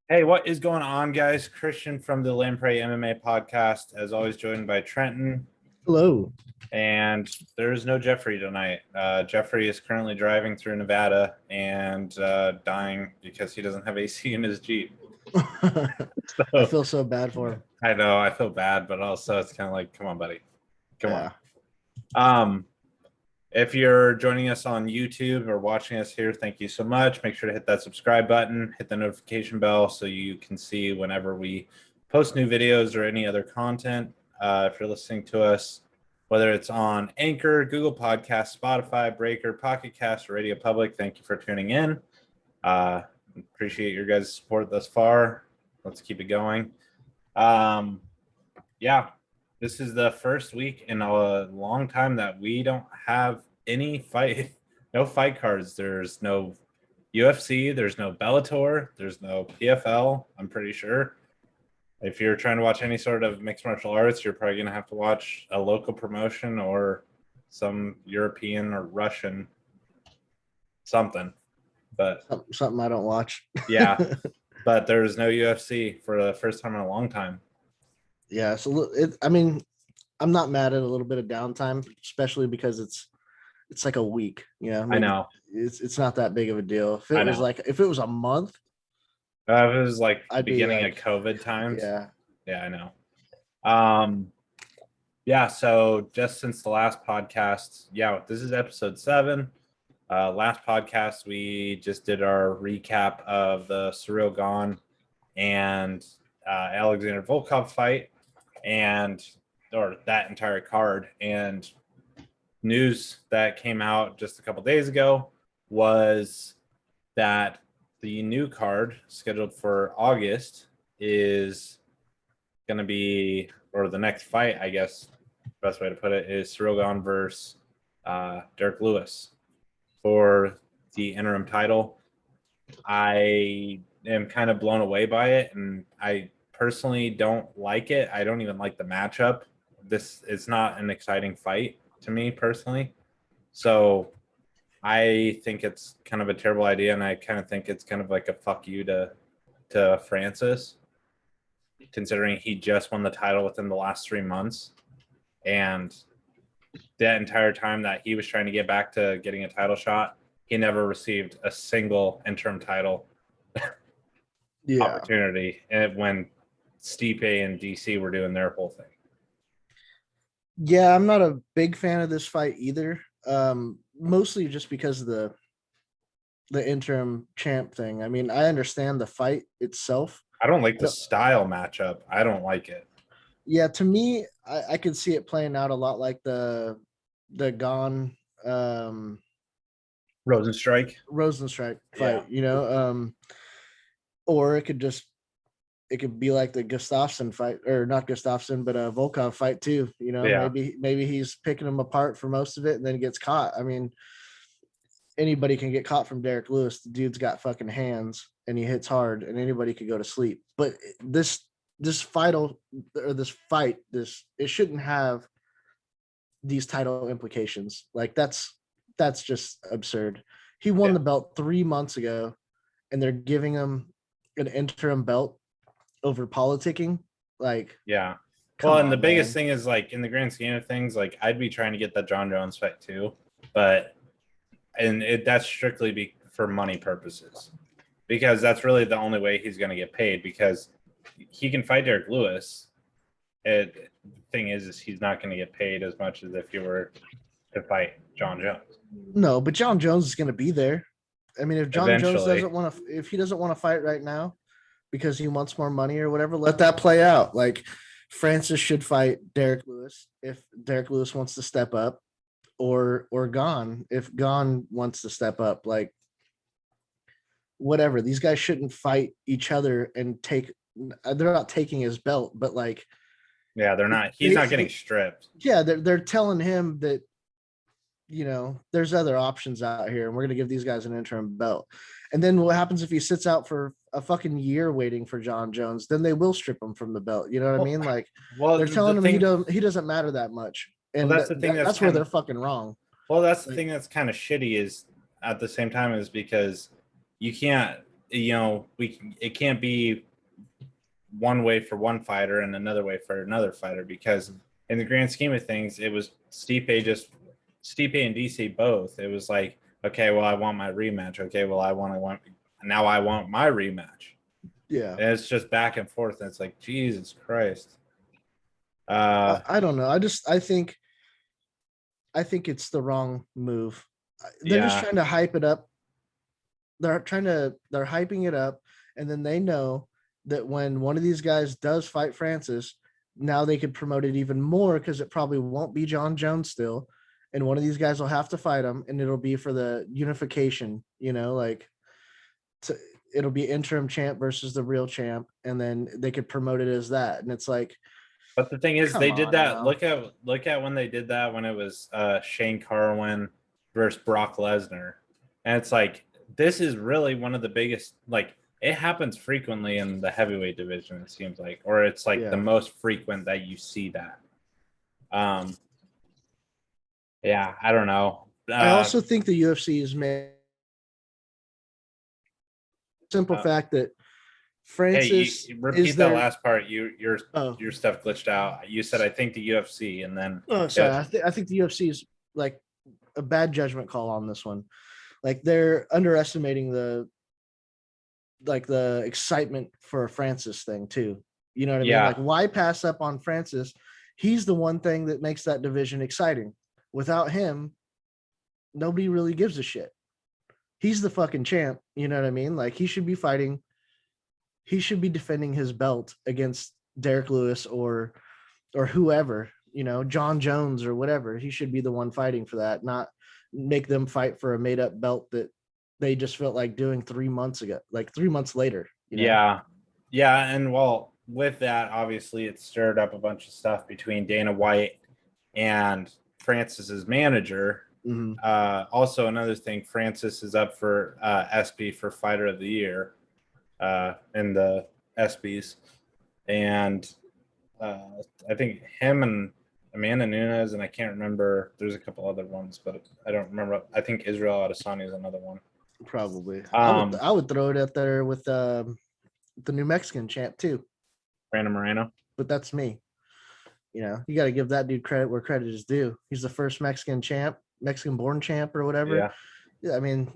Hey, what is going on, guys? Christian from the Lamprey MMA podcast, as always, joined by Trenton. Hello. And there is no Jeffrey tonight. Jeffrey is currently driving through Nevada and dying because he doesn't have AC in his Jeep. I So feel so bad for him. I know I feel bad, but also it's kind of like, come on, buddy, come Yeah. on. If you're joining us on YouTube or watching us here, thank you so much. Make sure to hit that subscribe button, hit the notification bell so you can see whenever we post new videos or any other content. If you're listening to us, whether it's on Anchor, Google Podcasts, Spotify, Breaker, Pocket Cast, or Radio Public, thank you for tuning in. Appreciate your guys' support thus far. Let's keep it going. Yeah, this is the first week in a long time that we don't have any no fight cards. There's no UFC, there's no Bellator, there's no PFL, I'm pretty sure. If you're trying to watch any sort of mixed martial arts, you're probably going to have to watch a local promotion or some European or Russian something. But something I don't watch. yeah, but there's no UFC for the first time in a long time. Yeah, so I'm not mad at a little bit of downtime, especially because it's like a week. I know it's not that big of a deal. If it was a month, it was like I'd beginning be of COVID times. Yeah, I know. Yeah, so just since the last podcast, this is episode 7. Last podcast, we just did our recap of the Ciryl Gane and Alexander Volkov fight, or that entire card. And news that came out just a couple days ago was that the new card scheduled for August is going to be, or the next fight, I guess, best way to put it, is Ciryl Gane versus Derrick Lewis for the interim title. I am kind of blown away by it, and I personally don't like it. I don't even like the matchup. This is not an exciting fight to me personally. So I think it's kind of a terrible idea, and I kind of think it's kind of like a fuck you to Francis, considering he just won the title within the last 3 months. And that entire time that he was trying to get back to getting a title shot, he never received a single interim title opportunity when Stipe and DC were doing their whole thing. Yeah, I'm not a big fan of this fight either. Mostly just because of the interim champ thing. I mean, I understand the fight itself. I don't like the style matchup. I don't like it. Yeah, to me, I could see it playing out a lot like the Gane Rosenstrike fight, or it could be like the Gustafsson fight, or not Gustafsson, but a Volkov fight too. Maybe he's picking him apart for most of it and then gets caught. I mean, anybody can get caught from Derrick Lewis. The dude's got fucking hands and he hits hard, and anybody could go to sleep. But it shouldn't have these title implications. Like that's just absurd. He won the belt 3 months ago, and they're giving him an interim belt over politicking. Like, yeah. Well, and the biggest thing is, like, in the grand scheme of things, like, I'd be trying to get that John Jones fight too, but that's strictly for money purposes, because that's really the only way he's going to get paid, because he can fight Derrick Lewis. The thing is he's not going to get paid as much as if you were to fight John Jones. No, but John Jones is going to be there. I mean, if John Jones if he doesn't want to fight right now because he wants more money or whatever, let that play out. Like, Francis should fight Derrick Lewis if Derrick Lewis wants to step up, or Gane if Gane wants to step up. Like, whatever. These guys shouldn't fight each other and they're not taking his belt, but like, yeah, they're not. He's not getting stripped. Yeah, they're telling him that, there's other options out here, and we're going to give these guys an interim belt. And then what happens if he sits out for a fucking year waiting for John Jones? Then they will strip him from the belt. You know what I mean? Like, they're telling him he doesn't matter that much. And that's the thing. That's where they're fucking wrong. Well, that's the thing that's kind of shitty, is at the same time, is because you can't, it can't be one way for one fighter and another way for another fighter, because in the grand scheme of things, it was Stipe and DC both. It was like, okay, well, I want my rematch. Okay, well, I want my rematch. Yeah. And it's just back and forth. And it's like, Jesus Christ. I don't know. I think it's the wrong move. They're just trying to hype it up. They're hyping it up, and then they know that when one of these guys does fight Francis, now they could promote it even more, because it probably won't be John Jones still, and one of these guys will have to fight him, and it'll be for the unification, it'll be interim champ versus the real champ, and then they could promote it as that. And it's like, but the thing is, they did that. Now. Look at when they did that, when it was Shane Carwin versus Brock Lesnar, and it's like, this is really one of the biggest, like, it happens frequently in the heavyweight division, it seems like, or it's like the most frequent that you see that. Yeah, I don't know. I also think the UFC is made simple fact that Francis. Hey, repeat that last part. Your stuff glitched out. You said, I think the UFC, and then. Oh, sorry. I think the UFC is like a bad judgment call on this one. Like, they're underestimating the excitement for a Francis thing too. You know what I mean? Like, why pass up on Francis? He's the one thing that makes that division exciting. Without him, nobody really gives a shit. He's the fucking champ. You know what I mean? Like, he should be fighting. He should be defending his belt against Derrick Lewis or whoever, John Jones or whatever. He should be the one fighting for that, not make them fight for a made up belt that they just felt like doing 3 months ago, like 3 months later. Yeah. And well, with that, obviously it stirred up a bunch of stuff between Dana White and Francis's manager. Mm-hmm. Also, another thing, Francis is up for SB for Fighter of the Year in the SBs. And I think him and Amanda Nunes, and I can't remember, there's a couple other ones, but I don't remember. I think Israel Adesanya is another one. Probably. I would throw it out there with the new Mexican champ too, Brandon Moreno. But that's me. You got to give that dude credit where credit is due. He's the first Mexican born champ or whatever. Yeah. I mean,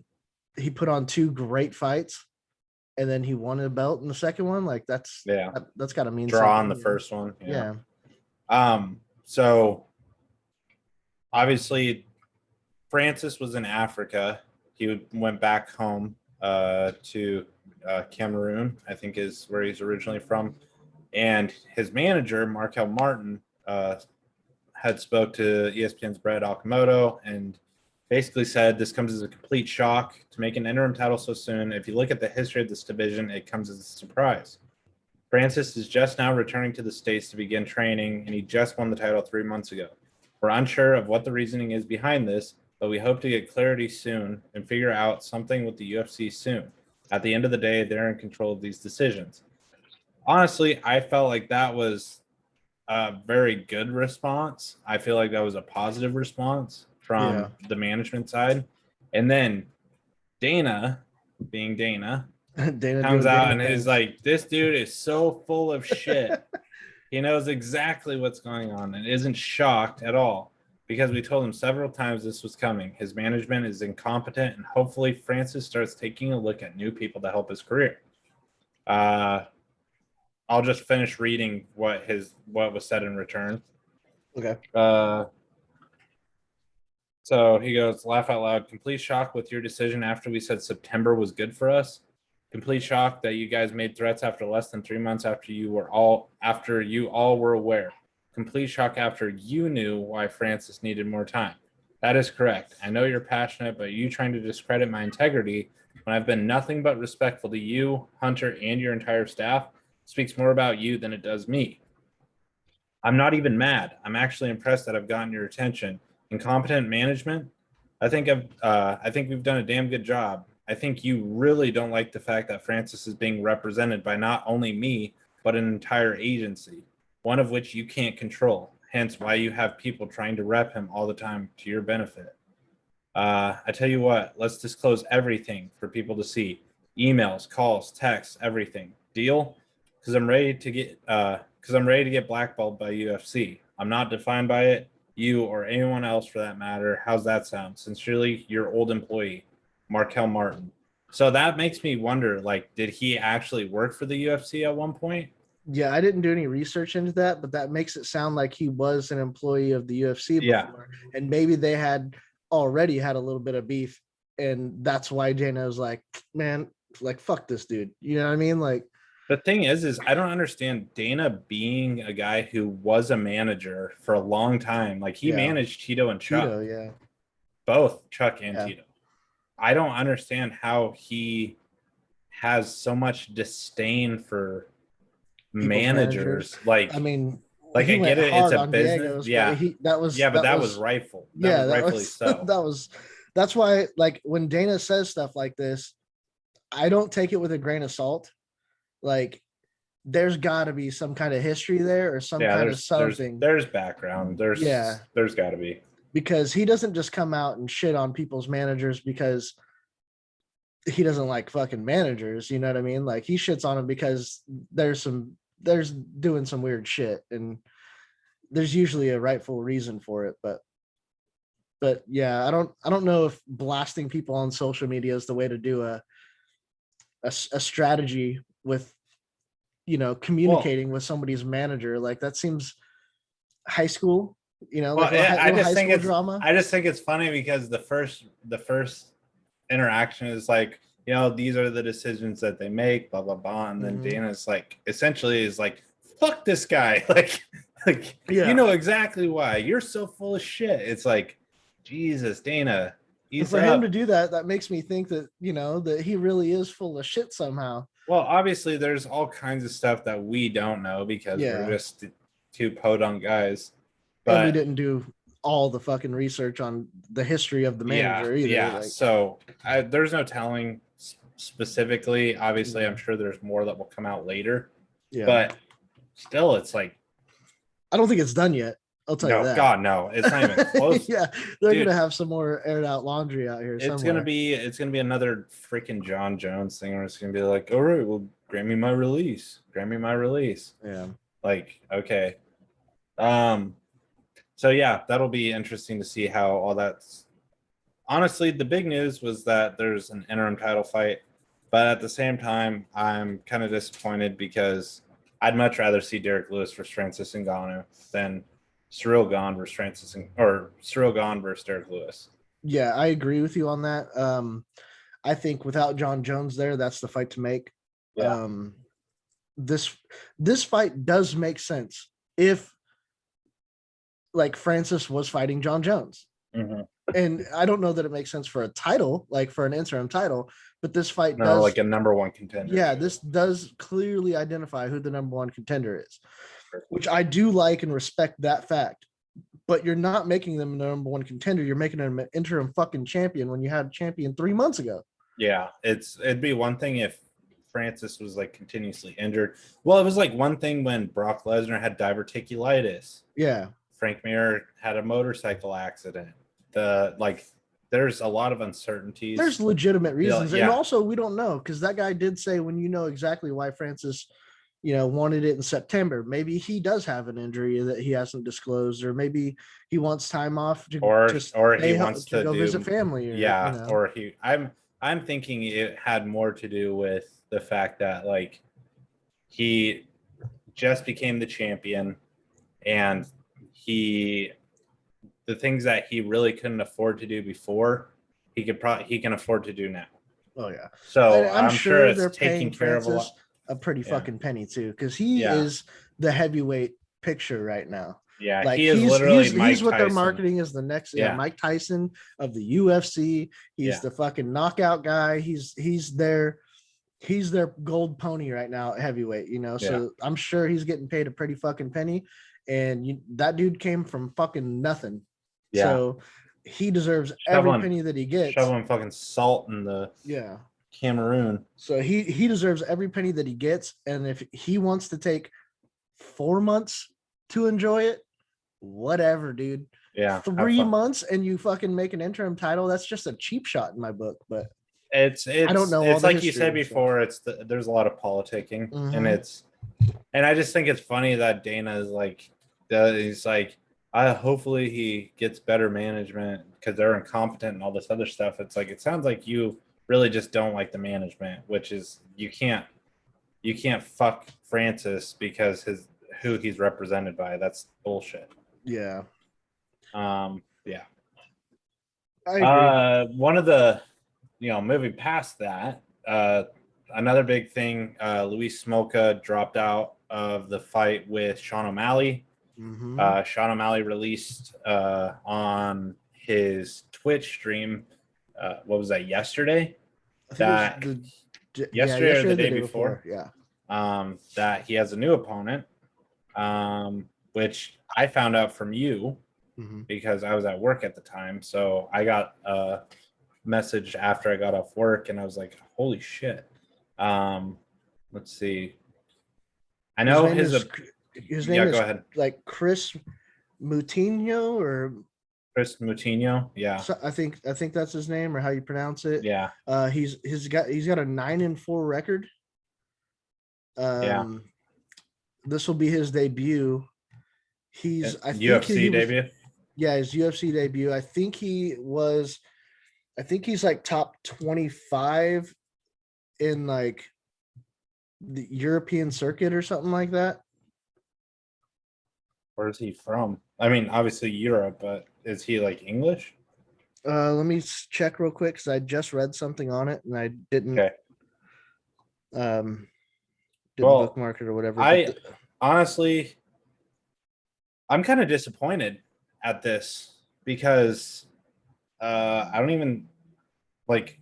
he put on 2 great fights, and then he won a belt in the second one. Like, that's got to mean draw on the first one. Yeah. So obviously Francis was in Africa. He went back home to Cameroon, I think is where he's originally from. And his manager, Markel Martin, had spoke to ESPN's Brett Okamoto and basically said this comes as a complete shock to make an interim title so soon. If you look at the history of this division, it comes as a surprise. Francis is just now returning to the States to begin training, and he just won the title 3 months ago. We're unsure of what the reasoning is behind this, but we hope to get clarity soon and figure out something with the UFC soon. At the end of the day, they're in control of these decisions. Honestly, I felt like that was a very good response. I feel like that was a positive response from the management side. And then Dana, being Dana, comes out and is like, this dude is so full of shit. He knows exactly what's going on and isn't shocked at all, because we told him several times this was coming. His management is incompetent, and hopefully Francis starts taking a look at new people to help his career. I'll just finish reading what was said in return. Okay. So he goes, laugh out loud. Complete shock with your decision after we said September was good for us. Complete shock that you guys made threats after less than 3 months after you all were aware. Complete shock after you knew why Francis needed more time. That is correct. I know you're passionate, but you trying to discredit my integrity when I've been nothing but respectful to you, Hunter, and your entire staff speaks more about you than it does me. I'm not even mad. I'm actually impressed that I've gotten your attention. Incompetent management? I think we've done a damn good job. I think you really don't like the fact that Francis is being represented by not only me, but an entire agency, one of which you can't control, hence why you have people trying to rep him all the time to your benefit. I tell you what, let's disclose everything for people to see. emails, calls, texts, everything. Deal? Because I'm ready to get blackballed by UFC. I'm not defined by it. You or anyone else for that matter. How's that sound? Sincerely, your old employee, Markel Martin. So that makes me wonder, like, did he actually work for the UFC at one point? Yeah, I didn't do any research into that, but that makes it sound like he was an employee of the UFC before. And maybe they had already had a little bit of beef, and that's why Dana was like, man, like, fuck this dude. You know what I mean? Like, the thing is I don't understand Dana being a guy who was a manager for a long time. Like, he managed Tito and Chuck. Tito, yeah. Both Chuck and Tito. I don't understand how he has so much disdain for managers. Like, I mean, like, I get it, it's a business. Diegos, but that was rightful. Rightfully so. That's why, like, when Dana says stuff like this, I don't take it with a grain of salt. Like, there's got to be some kind of history there or some kind of something. There's background. There's got to be, because he doesn't just come out and shit on people's managers because he doesn't like fucking managers. You know what I mean? Like, he shits on them because there's doing some weird shit, and there's usually a rightful reason for it. But yeah, I don't know if blasting people on social media is the way to do a strategy with, you know, communicating with somebody's manager. Like, that seems high school, you know, like I just think it's drama. I just think it's funny because the first interaction is like, you know, these are the decisions that they make, blah blah blah, and then Dana's like, essentially is like, fuck this guy, like you know exactly why, you're so full of shit. It's like, Jesus, Dana. For him to do that makes me think that, you know, that he really is full of shit somehow. Well, obviously there's all kinds of stuff that we don't know because we're just two podunk guys. But and we didn't do all the fucking research on the history of the manager either. Yeah, like, so there's no telling specifically. Obviously, I'm sure there's more that will come out later. Yeah. But still, it's like, I don't think it's done yet. I'll tell you that. God, no, it's not even close. Yeah, they're gonna have some more aired out laundry out here. It's gonna be another freaking John Jones thing where it's gonna be like, all right, well, grant me my release. Yeah. Like, okay. So yeah, that'll be interesting to see how all that's. Honestly, the big news was that there's an interim title fight, but at the same time, I'm kind of disappointed because I'd much rather see Derrick Lewis versus Francis Ngannou than Ciryl Gane versus Ciryl Gane versus Derrick Lewis. Yeah, I agree with you on that. I think without John Jones there, that's the fight to make. Yeah. This fight does make sense if, like, Francis was fighting John Jones. Mm-hmm. And I don't know that it makes sense for a title, like for an interim title, but this fight does, like a number one contender. Yeah, this does clearly identify who the number one contender is, which I do like and respect that fact. But you're not making them the number one contender. You're making them an interim fucking champion when you had a champion 3 months ago. Yeah, it'd be one thing if Francis was like continuously injured. Well, it was like one thing when Brock Lesnar had diverticulitis. Yeah. Frank Mir had a motorcycle accident. There's a lot of uncertainties. There's legitimate reasons. Yeah. And also, we don't know, because that guy did say, when you know exactly why Francis, you know, wanted it in September, maybe he does have an injury that he hasn't disclosed, or maybe he wants time off to or he wants to go visit family. Or I'm thinking it had more to do with the fact that, like, he just became the champion, and the things that he really couldn't afford to do before, he can afford to do now. Oh yeah. So I'm sure it's taking care of a pretty fucking penny too, because he is the heavyweight picture right now. Yeah, like, he is literally Mike he's what Tyson. They're marketing as the next Mike Tyson of the UFC. He's the fucking knockout guy. He's their gold pony right now at heavyweight, you know. So I'm sure he's getting paid a pretty fucking penny. And that dude came from fucking nothing. Yeah. So he deserves every penny that he gets. Shoveling fucking salt in the Cameroon. So he deserves every penny that he gets. And if he wants to take 4 months to enjoy it, whatever, dude. Yeah. 3 months and you fucking make an interim title, that's just a cheap shot in my book. But I don't know. It's like you said before. There's a lot of politicking, and I just think it's funny that Dana is like, he's like, hopefully he gets better management because they're incompetent and all this other stuff. It's like, it sounds like you really just don't like the management, which is you can't fuck Francis because who he's represented by. That's bullshit. Yeah. Yeah. I agree. One of the, moving past that, another big thing, Luis Smolka dropped out of the fight with Sean O'Malley. Sean O'Malley released on his Twitch stream, what was that, yesterday? Yesterday or the day before? Yeah. That he has a new opponent, which I found out from you because I was at work at the time. So I got a message after I got off work and I was like, holy shit. Let's see. I know his name is go ahead. Like Chris Moutinho or Chris Moutinho. Yeah. So I think that's his name or how you pronounce it. Yeah. He's got a 9-4 record. This will be his debut. He's UFC debut. Yeah, his UFC debut. I think he's like top 25 in like the European circuit or something like that. Where is he from? I mean, obviously Europe, but is he like English? Let me check real quick because I just read something on it and I didn't. Okay. Didn't bookmark it or whatever. Honestly, I'm kind of disappointed at this because I don't even like.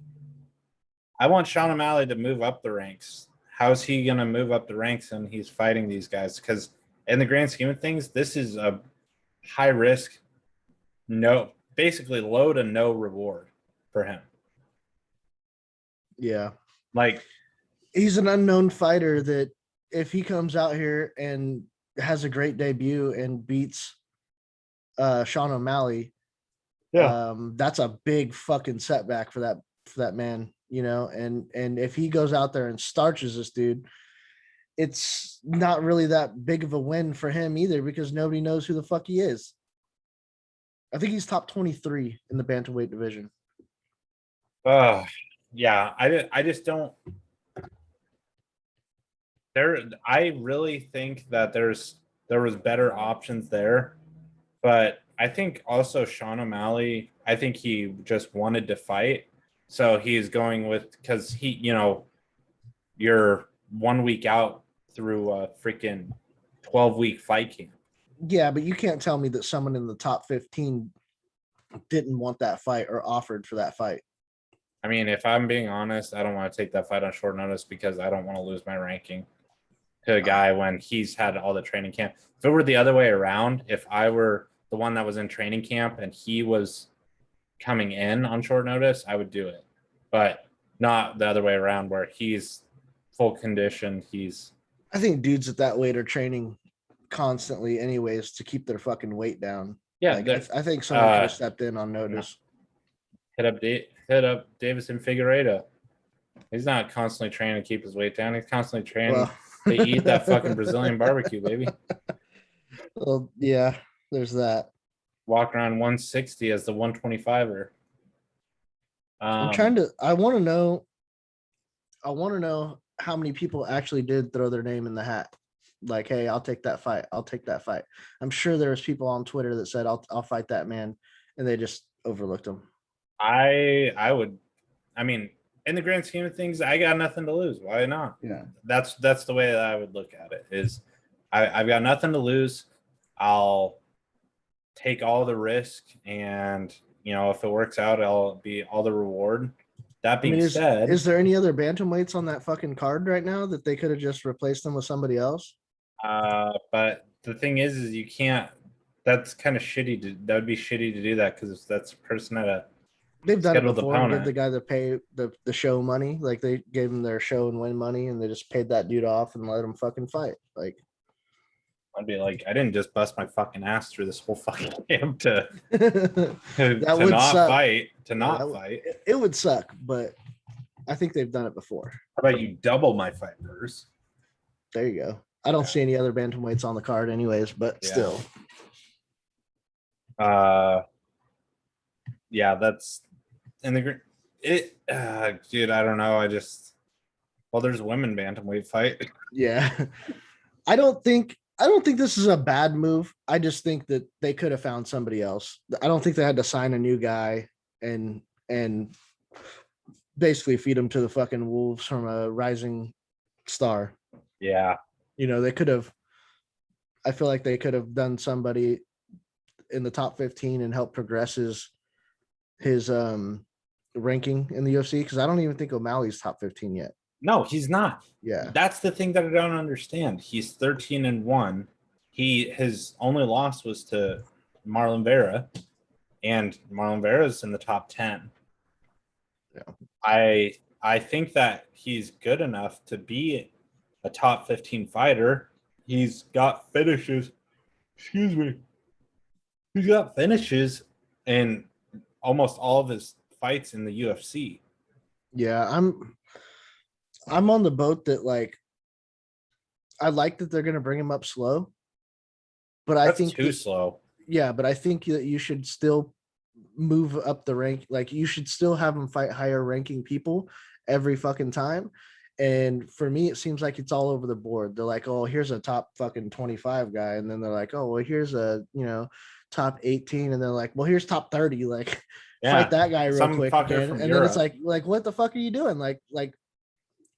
I want Sean O'Malley to move up the ranks. How is he going to move up the ranks and he's fighting these guys? Because in the grand scheme of things, this is a high risk, basically low to no reward for him. Yeah. Like, he's an unknown fighter that if he comes out here and has a great debut and beats Sean O'Malley, that's a big fucking setback for that man, and if he goes out there and starches this dude, it's not really that big of a win for him either because nobody knows who the fuck he is. I think he's top 23 in the bantamweight division. Yeah, I just don't. I really think that there was better options there, but I think also Sean O'Malley, I think he just wanted to fight, so he's going with because you're 1 week out through a freaking 12-week fight camp. Yeah, but you can't tell me that someone in the top 15 didn't want that fight or offered for that fight. I mean, if I'm being honest, I don't want to take that fight on short notice because I don't want to lose my ranking to a guy when he's had all the training camp. If it were the other way around, if I were the one that was in training camp and he was coming in on short notice, I would do it. But not the other way around where he's full conditioned. I think dudes at that weight are training constantly anyways to keep their fucking weight down. Yeah, I think someone could have stepped in on notice. Hit up Davison Figueiredo. He's not constantly training to keep his weight down. He's constantly training to eat that fucking Brazilian barbecue, baby. Well, yeah, there's that. Walk around 160 as the 125er. I want to know how many people actually did throw their name in the hat. Like, hey, I'll take that fight. I'm sure there was people on Twitter that said, I'll fight that man. And they just overlooked him. I would, I mean, in the grand scheme of things, I got nothing to lose. Why not? Yeah. That's the way that I would look at it is I've got nothing to lose. I'll take all the risk and, if it works out, I'll be all the reward. That being said, is there any other bantamweights on that fucking card right now that they could have just replaced them with somebody else? But the thing is you can't. That's kind of shitty. That would be shitty to do that because that's a person at they've done it before. Give the guy that pay the show money, like they gave him their show and win money, and they just paid that dude off and let him fucking fight. Like, I'd be like, I didn't just bust my fucking ass through this whole fucking camp to not fight. It would suck, but I think they've done it before. How about you double my fight purse? There you go. I don't see any other bantamweights on the card anyways, but still. Yeah, that's in the dude, I don't know. There's women bantamweight fight. Yeah. I don't think this is a bad move. I just think that they could have found somebody else. I don't think they had to sign a new guy and basically feed him to the fucking wolves from a rising star. Yeah. They could have, I feel like they could have done somebody in the top 15 and help progress his ranking in the UFC, because I don't even think O'Malley's top 15 yet. No, he's not. Yeah. That's the thing that I don't understand. He's 13-1. His only loss was to Marlon Vera, and Marlon Vera's in the top 10. Yeah. I think that he's good enough to be a top 15 fighter. He's got finishes. Excuse me. He's got finishes in almost all of his fights in the UFC. Yeah, I'm on the boat that, like, I like that they're going to bring him up slow, but That's I think too slow. Yeah, but I think that you should still move up the rank. Like, you should still have him fight higher ranking people every fucking time. And for me, it seems like it's all over the board. They're like, oh, here's a top fucking 25 guy. And then they're like, oh, well, here's a, top 18. And they're like, well, here's top 30. Like, fight that guy real quick again. And then it's like, what the fuck are you doing? Like,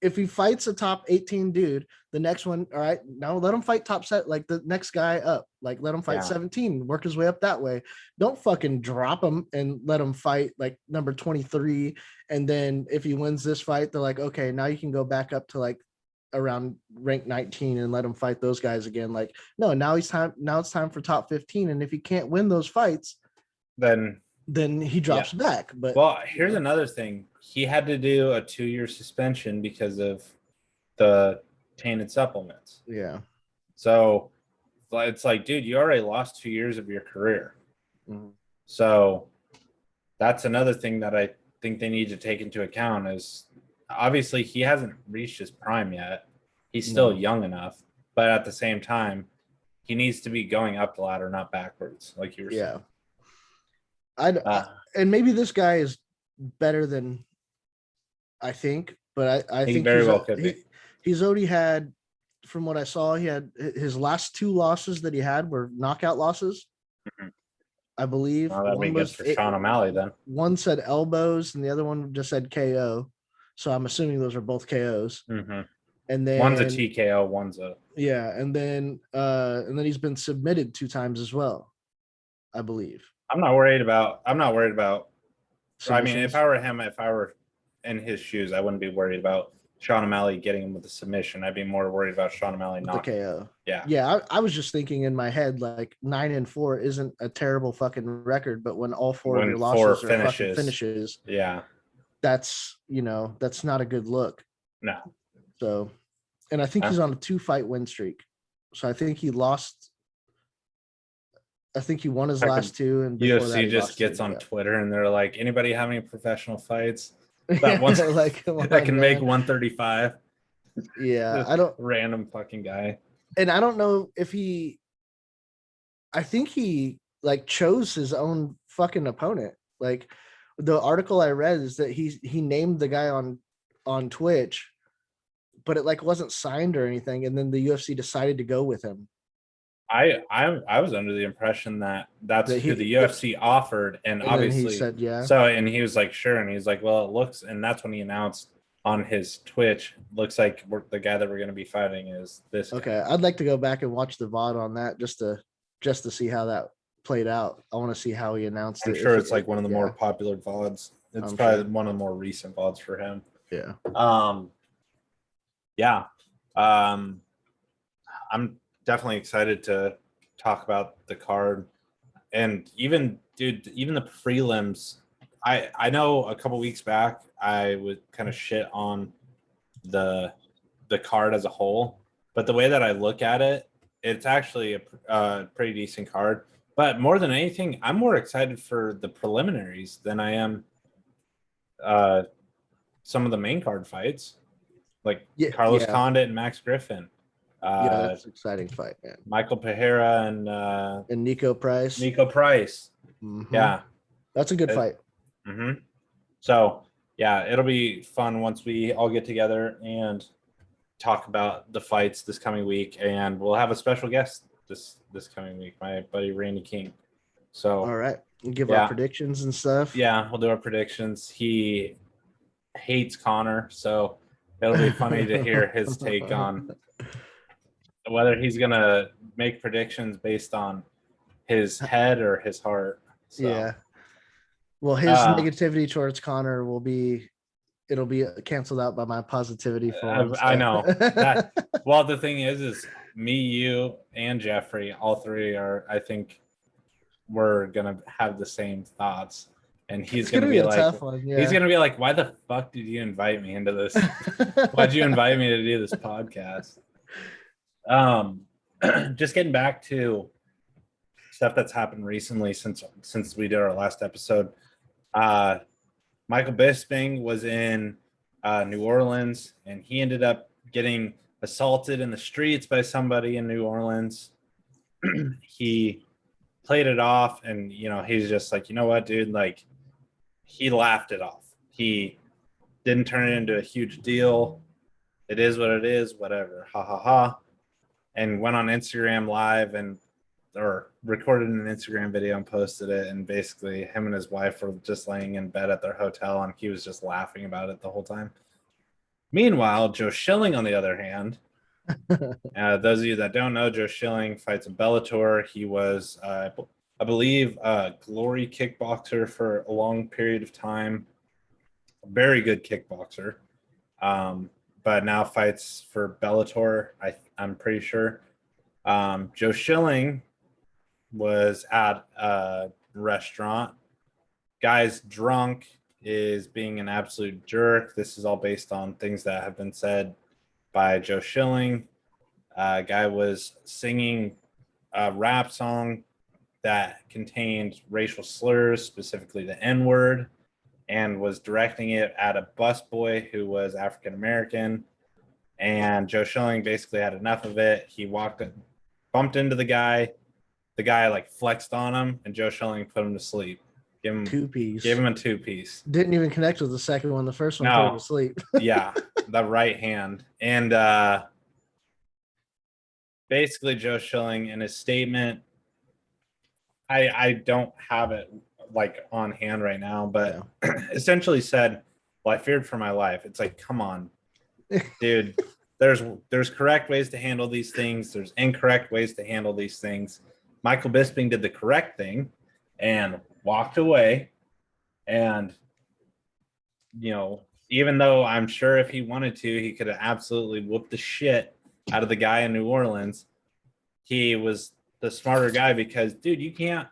if he fights a top 18 dude, the next one, all right, now let him fight top set, like the next guy up, like let him fight 17, work his way up that way. Don't fucking drop him and let him fight like number 23. And then if he wins this fight, they're like, okay, now you can go back up to like around rank 19 and let him fight those guys again. Like, no, now it's time for top 15. And if he can't win those fights, then he drops back. But here's another thing. He had to do a 2-year suspension because of the tainted supplements. Yeah. So it's like, dude, you already lost 2 years of your career. Mm-hmm. So that's another thing that I think they need to take into account is obviously he hasn't reached his prime yet. He's still young enough, but at the same time, he needs to be going up the ladder, not backwards, like you were saying. And maybe this guy is better than I think, but I think very well could be. He's already had, from what I saw, he had his last 2 losses that he had were knockout losses. Mm-hmm. I believe. Well, that'd be good for Sean O'Malley then. One said elbows and the other one just said KO. So I'm assuming those are both KOs. Mm-hmm. And then one's a TKO, one's a and then he's been submitted 2 times as well, I believe. I'm not worried about I mean, if I were him, if I were in his shoes, I wouldn't be worried about Sean O'Malley getting him with the submission. I'd be more worried about Sean O'Malley not the KO. Yeah. Yeah. I was just thinking in my head, like 9-4 isn't a terrible fucking record, but when all 4 of your losses are fucking finishes, yeah, that's not a good look. No. So, and I think he's on a 2-fight win streak. So I think he lost. I think he won his last 2, and UFC just gets on Twitter and they're like, anybody have any professional fights that can make 135? Yeah, I don't. Random fucking guy. And I don't know if I think he like chose his own fucking opponent. Like, the article I read is that he named the guy on Twitch, but it like wasn't signed or anything, and then the UFC decided to go with him. I was under the impression that's who the UFC offered, and obviously he said yeah. So, and he was like, sure, and he's like, well, it looks, and that's when he announced on his Twitch, looks like the guy that we're going to be fighting is this guy. Okay, I'd like to go back and watch the VOD on that just to see how that played out. I want to see how he announced it. I'm sure it's like one of the more popular VODs. It's probably one of the more recent VODs for him. Yeah. Yeah. I'm definitely excited to talk about the card, and even the prelims. I know a couple weeks back I would kind of shit on the card as a whole, but the way that I look at it, it's actually a pretty decent card. But more than anything, I'm more excited for the preliminaries than I am some of the main card fights, like Carlos Condit and Max Griffin. That's an exciting fight, man. Michael Pereira and Nico Price. Mm-hmm. Yeah, that's a good fight. Mm-hmm. So yeah, it'll be fun once we all get together and talk about the fights this coming week, and we'll have a special guest this coming week, my buddy Randy King. So all right, we'll give our predictions and stuff. Yeah, we'll do our predictions. He hates Connor, so it'll be funny to hear his take on whether he's gonna make predictions based on his head or his heart. So, yeah. Well, his negativity towards Connor it'll be canceled out by my positivity for him. I know that. Well, the thing is me, you, and Jeffrey, all three are, I think, we're gonna have the same thoughts, and he's gonna be like, tough one, yeah. He's gonna be like, why the fuck did you invite me into this? Why'd you invite me to do this podcast? Just getting back to stuff that's happened recently since we did our last episode. Michael Bisping was in New Orleans, and he ended up getting assaulted in the streets by somebody in New Orleans. He played it off, and he's just like, you know what, dude, like, he laughed it off. He didn't turn it into a huge deal. It is what it is, whatever, ha ha ha. And went on Instagram live or recorded an Instagram video and posted it, and basically him and his wife were just laying in bed at their hotel, and he was just laughing about it the whole time. Meanwhile, Joe Schilling, on the other hand, those of you that don't know, Joe Schilling fights in Bellator. He was, I believe, a glory kickboxer for a long period of time. A very good kickboxer. But now fights for Bellator, I'm pretty sure. Joe Schilling was at a restaurant. Guy's drunk, is being an absolute jerk. This is all based on things that have been said by Joe Schilling. Guy was singing a rap song that contained racial slurs, specifically the N-word, and was directing it at a busboy who was African American. And Joe Schilling basically had enough of it. He bumped into the guy. The guy like flexed on him, and Joe Schilling put him to sleep. Gave him a 2-piece. Didn't even connect with the second one. The first one put him to sleep. Yeah, the right hand. And basically Joe Schilling in his statement, I don't have it like on hand right now, but essentially said, well, I feared for my life. It's like, come on, dude. There's correct ways to handle these things. There's incorrect ways to handle these things. Michael Bisping did the correct thing and walked away. And, even though I'm sure if he wanted to, he could have absolutely whooped the shit out of the guy in New Orleans, he was the smarter guy because, dude, you can't,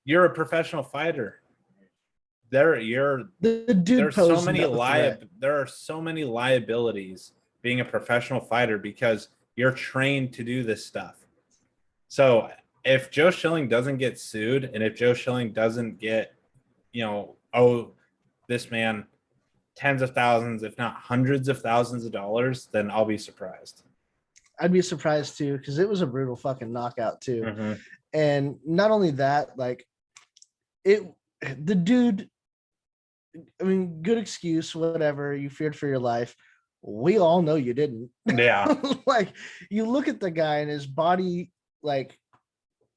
you're a professional fighter. There are so many liabilities being a professional fighter because you're trained to do this stuff. So if Joe Schilling doesn't get sued, and if Joe Schilling doesn't get, this man tens of thousands, if not hundreds of thousands of dollars, then I'll be surprised. I'd be surprised too, because it was a brutal fucking knockout too. Mm-hmm. And not only that, the dude, I mean, good excuse, whatever, you feared for your life. We all know you didn't. Yeah. You look at the guy and his body,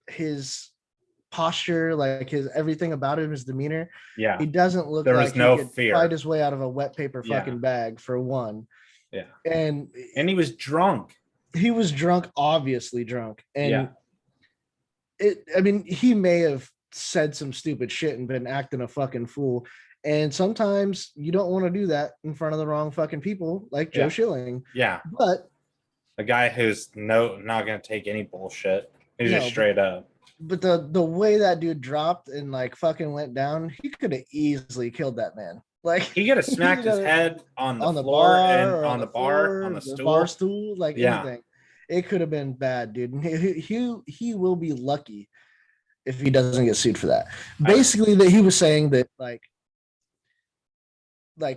his posture, his everything about him, his demeanor. Yeah. He doesn't look there like was no he could fear. Fight his way out of a wet paper fucking bag, for one. Yeah. And he was drunk. He was drunk, obviously drunk. And he may have said some stupid shit and been acting a fucking fool. And sometimes you don't want to do that in front of the wrong fucking people, like Joe Schilling. Yeah. But a guy who's not going to take any bullshit. He's just straight up. But the way that dude dropped and fucking went down, he could have easily killed that man. He could have smacked his head on the floor and on the bar, on the stool. Bar stool, anything. It could have been bad, dude. And he will be lucky if he doesn't get sued for that. Basically, that he was saying that like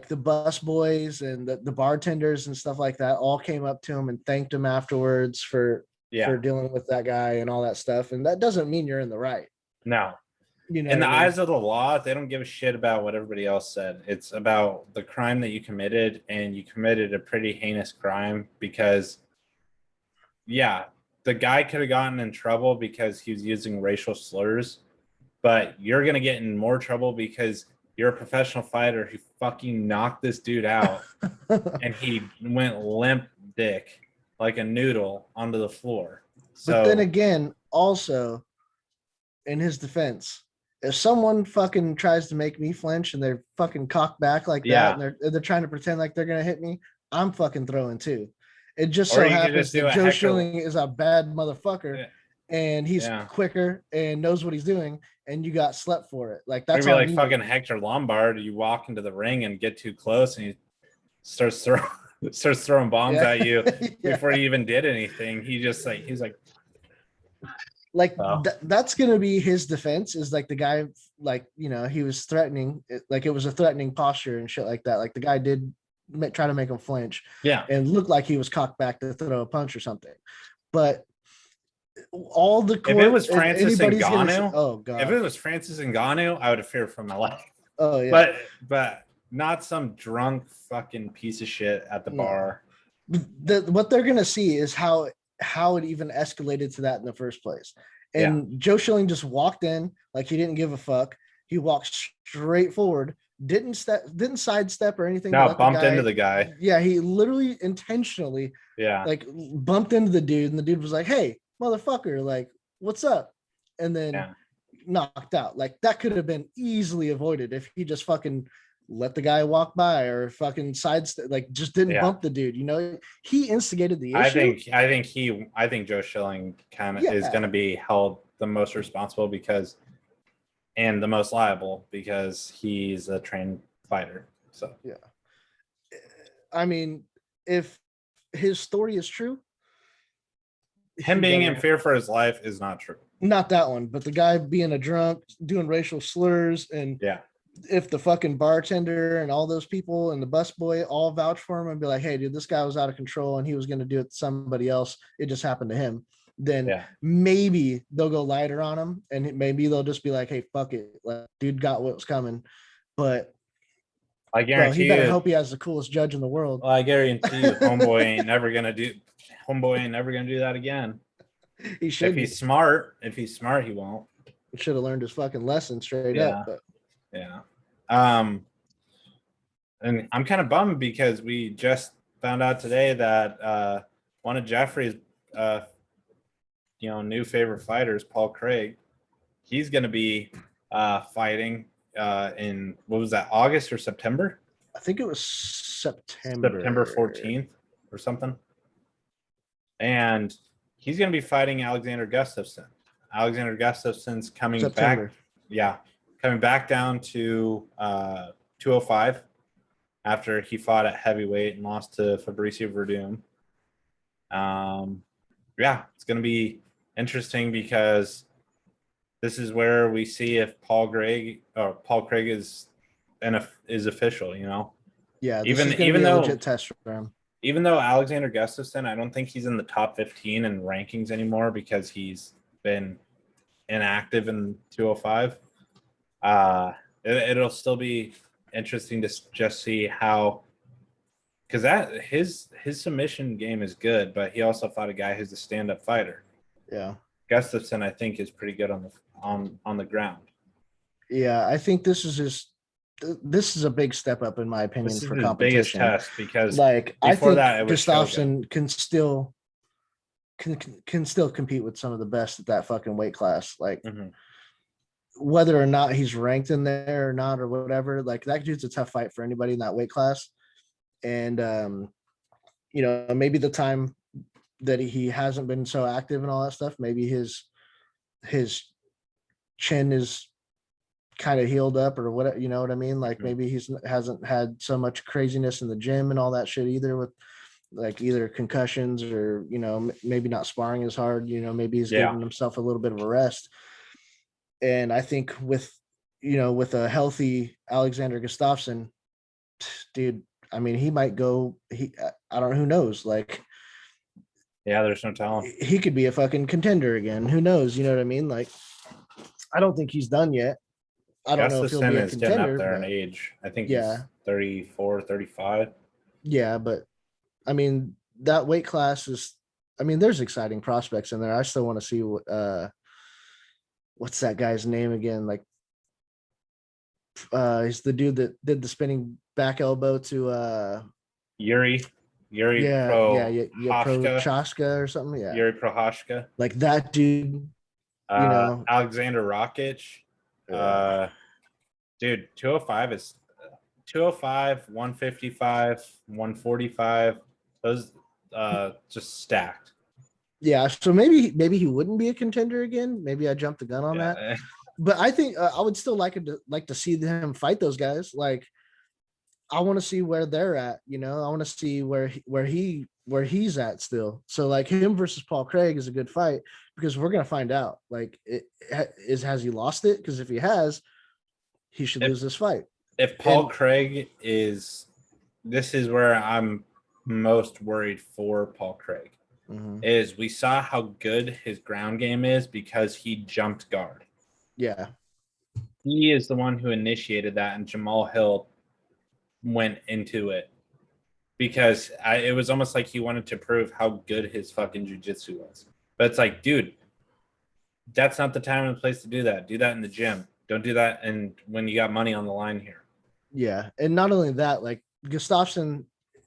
the bus boys and the bartenders and stuff like that all came up to him and thanked him afterwards for dealing with that guy and all that stuff. And that doesn't mean you're in the right. No. You know, in the eyes of the law, they don't give a shit about what everybody else said. It's about the crime that you committed, and you committed a pretty heinous crime because, yeah, the guy could have gotten in trouble because he was using racial slurs, but you're going to get in more trouble because you're a professional fighter who fucking knocked this dude out and he went limp dick like a noodle onto the floor. So, but then again, also in his defense, if someone fucking tries to make me flinch and they're fucking cocked back like that and they're trying to pretend like they're gonna hit me, I'm fucking throwing too. It just so happens that Joe Schilling is a bad motherfucker and he's quicker and knows what he's doing, and you got slept for it. Like that's maybe like fucking Hector Lombard. You walk into the ring and get too close, and he starts throwing bombs at you before you even did anything. He's like, that's gonna be his defense, is like the guy, like, you know, he was threatening, like it was a threatening posture and shit like that. Like the guy did try to make him flinch, and looked like he was cocked back to throw a punch or something. But all the court, if it was Francis Ngannou, oh god, if it was Francis Ngannou, I would have feared for my life. Oh yeah, but not some drunk fucking piece of shit at the bar. What they're gonna see is how it even escalated to that in the first place. And Joe Schilling just walked in like he didn't give a fuck. He walked straight forward, didn't sidestep or anything. No, bumped into the guy. Yeah, he literally intentionally like bumped into the dude, and the dude was like, "Hey, motherfucker, like, what's up?" And then knocked out. Like that could have been easily avoided if he just fucking let the guy walk by or fucking sidestep, like just didn't bump the dude. You know, he instigated the issue. I think Joe Schilling kind of is going to be held the most responsible and the most liable because he's a trained fighter. So I mean, if his story is true, him being in fear for his life is not true. Not that one, but the guy being a drunk, doing racial slurs, and if the fucking bartender and all those people and the busboy all vouch for him and be like, "Hey, dude, this guy was out of control and he was going to do it to somebody else. It just happened to him." Then maybe they'll go lighter on him, and maybe they'll just be like, "Hey, fuck it, like, dude got what was coming." But I guarantee he better hope he has the coolest judge in the world. Well, I guarantee you, homeboy ain't never gonna do that again. He should. If he's smart, he won't. He should have learned his fucking lesson straight up. But and I'm kind of bummed because we just found out today that one of Jeffrey's new favorite fighters, Paul Craig, he's going to be fighting in, what was that, August or September? I think it was September 14th or something. And he's going to be fighting Alexander Gustafsson. Alexander Gustafsson's coming back. Yeah. Coming back down to 205 after he fought at heavyweight and lost to Fabricio Verdum. It's going to be interesting because this is where we see if Paul Craig is official, you know. Yeah, this is even though a legit test for him. Even though Alexander Gustafsson, I don't think he's in the top 15 in rankings anymore because he's been inactive in 205. It'll still be interesting to just see how, because that his submission game is good, but he also fought a guy who's a stand-up fighter. Yeah, Gustafsson, I think, is pretty good on the ground. Yeah, I think this is a big step up in my opinion for competition. Biggest test because like I think Gustafsson can still compete with some of the best at that fucking weight class. Like whether or not he's ranked in there or not or whatever, like that dude's a tough fight for anybody in that weight class. And maybe the time that he hasn't been so active and all that stuff, maybe his chin is kind of healed up or whatever, you know what I mean? Like maybe hasn't had so much craziness in the gym and all that shit either, with like either concussions or, maybe not sparring as hard, maybe he's giving himself a little bit of a rest. And I think with a healthy Alexander Gustafsson, dude, I mean, he might go. I don't know. Who knows? Like, yeah, there's no telling. He could be a fucking contender again. Who knows? You know what I mean? Like, I don't think he's done yet. I don't know if he'll be a contender. Getting up there in age. I think he's 34, 35. Yeah, but I mean, that weight class is. I mean, there's exciting prospects in there. I still want to see what's that guy's name again? Like, he's the dude that did the spinning back elbow to Yuri Prochaska or something. Yeah, Yuri Prochaska. Like that dude. Alexander Rakic. Dude, 205 is 205, 155, 145. Those just stacked. Yeah, so maybe he wouldn't be a contender again. Maybe I jumped the gun on that. But I think I would still like to see him fight those guys. Like, I want to see where they're at. I want to see where he's at still. So like him versus Paul Craig is a good fight because we're gonna find out. Like, has he lost it? Because if he has, he should lose this fight. If Paul Craig this is where I'm most worried for Paul Craig. Mm-hmm. Is we saw how good his ground game is because he jumped guard. Yeah. He is the one who initiated that, and Jamal Hill went into it because it was almost like he wanted to prove how good his fucking jiu-jitsu was. But it's like, dude, that's not the time and place to do that. Do that in the gym. Don't do that and when you got money on the line here. Yeah. And not only that, like Gustafsson,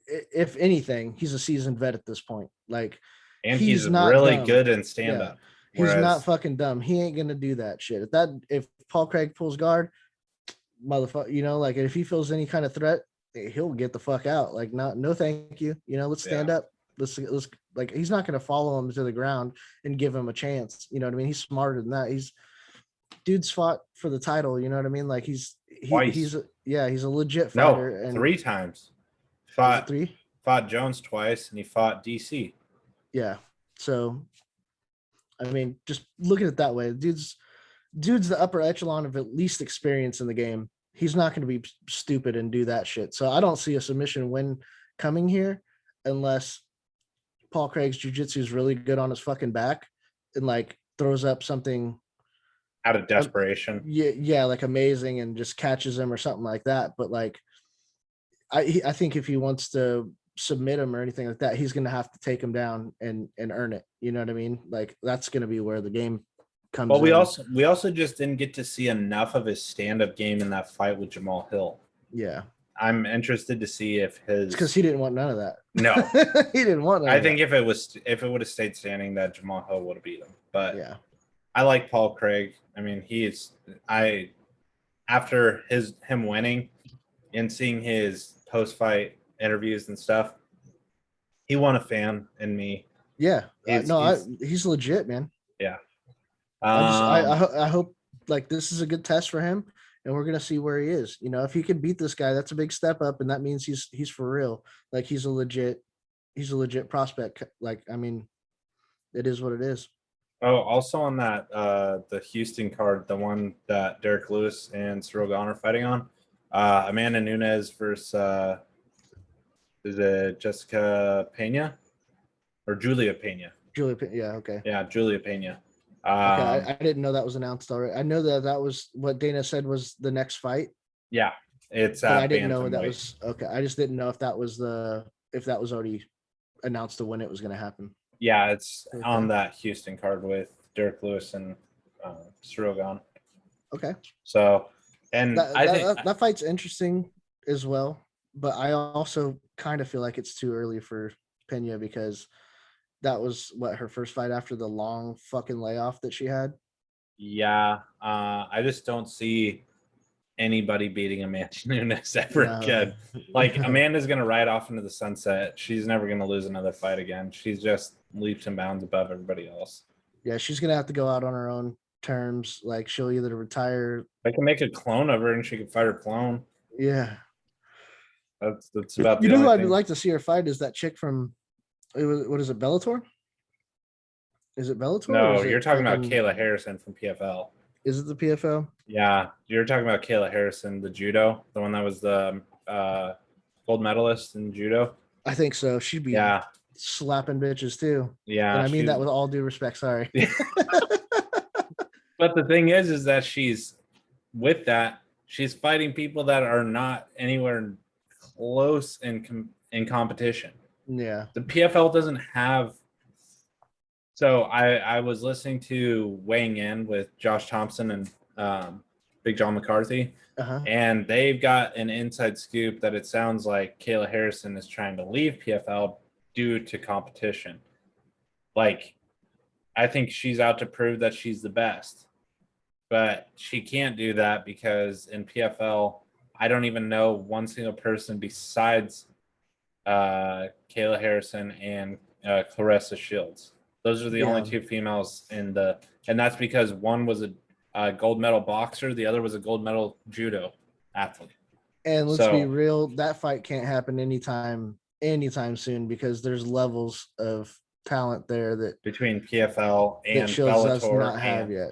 if anything, he's a seasoned vet at this point. Like, and he's not really good in stand-up. Yeah. He's not fucking dumb. He ain't gonna do that shit. If Paul Craig pulls guard, motherfucker, like if he feels any kind of threat, he'll get the fuck out. Like, no, thank you. Let's stand up. Let's like, he's not gonna follow him to the ground and give him a chance. You know what I mean? He's smarter than that. Dude's fought for the title. You know what I mean? Like he's a legit fighter. No, 3 times. Fought Jones twice, and he fought DC. Yeah. So, I mean, just look at it that way. Dude's the upper echelon of at least experience in the game. He's not going to be stupid and do that shit. So I don't see a submission win coming here unless Paul Craig's jiu-jitsu is really good on his fucking back and like throws up something out of desperation. Yeah, like amazing and just catches him or something like that. But like, I think if he wants to submit him or anything like that, he's going to have to take him down and earn it. You know what I mean? Like, that's going to be where the game comes. Well, we also just didn't get to see enough of his stand-up game in that fight with Jamal Hill. Yeah. I'm interested to see if his... because he didn't want none of that. No. He didn't want none I think if it would have stayed standing, that Jamal Hill would have beat him. But yeah, I like Paul Craig. I mean, after him winning and seeing his post-fight interviews and stuff, he won a fan in me. Yeah. He's legit, man. Yeah. I hope like this is a good test for him, and we're gonna see where he is. If he can beat this guy, that's a big step up, and that means he's for real. Like, he's a legit prospect. Like, I mean, it is what it is. Oh, also on that the Houston card, the one that Derrick Lewis and Ciryl Gane are fighting on, Amanda Nunes versus is it Jessica Pena or Julia Pena? Julia Pena, yeah, okay. Yeah, Julia Pena. Okay, I didn't know that was announced already. I know that was what Dana said was the next fight. Yeah, it's. But I didn't know that was okay. I just didn't know if that was already announced to when it was going to happen. Yeah, it's on that Houston card with Derrick Lewis and Ciryl Gane. Okay. So, and I think that fight's interesting as well, but I also kind of feel like it's too early for Pena because that was her first fight after the long fucking layoff that she had. Yeah, I just don't see anybody beating Amanda Nunes ever again. Like, Amanda's gonna ride off into the sunset. She's never gonna lose another fight again. She's just leaps and bounds above everybody else. Yeah, she's gonna have to go out on her own terms. Like, she'll either retire. I can make a clone of her, and she can fight her clone. Yeah, that's about. You know who I'd like to see her fight is that chick from. What is it, Bellator? Is it Bellator? No, you're talking about Kayla Harrison from PFL. Is it the PFL? Yeah, you're talking about Kayla Harrison, the judo, the one that was the gold medalist in judo. I think so. She'd be slapping bitches too. Yeah, and I mean that with all due respect. Sorry. But the thing is that she's fighting people that are not anywhere close in competition. Yeah. The PFL doesn't have. So I was listening to Weighing In with Josh Thompson and Big John McCarthy, and they've got an inside scoop that it sounds like Kayla Harrison is trying to leave PFL due to competition. Like, I think she's out to prove that she's the best, but she can't do that because in PFL, I don't even know one single person besides Kayla Harrison and Clarissa Shields. Those are the only two females and that's because one was a gold medal boxer, the other was a gold medal judo athlete. And let's be real, that fight can't happen anytime soon because there's levels of talent there that between PFL and that Shields Bellator does not have yet.